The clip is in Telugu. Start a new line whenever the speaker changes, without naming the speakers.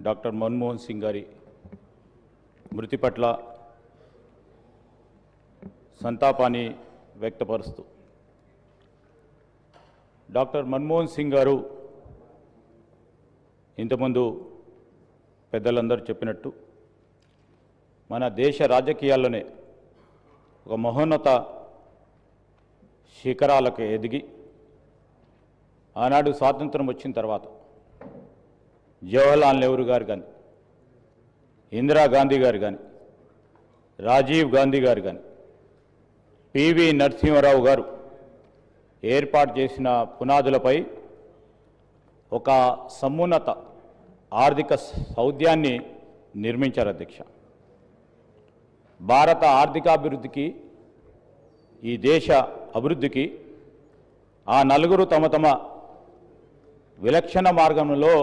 డాక్టర్ మన్మోహన్ సింగ్ గారి మృతి పట్ల సంతాపాన్ని వ్యక్తపరుస్తూ డాక్టర్ మన్మోహన్ సింగ్ గారు ఇంతకుముందు పెద్దలందరూ చెప్పినట్టు మన దేశ రాజకీయాల్లోనే ఒక మహోన్నత శిఖరాలకు ఎదిగి ఆనాడు స్వాతంత్రం వచ్చిన తర్వాత జవహర్లాల్ నెహ్రూ గారు కానీ ఇందిరాగాంధీ గారు కానీ రాజీవ్ గాంధీ గారు కానీ పివి నరసింహారావు గారు ఏర్పాటు చేసిన పునాదులపై ఒక సమున్నత ఆర్థిక సౌధ్యాన్ని నిర్మించారు అధ్యక్ష. భారత ఆర్థికాభివృద్ధికి ఈ దేశ అభివృద్ధికి ఆ నలుగురు తమ తమ విలక్షణ మార్గంలో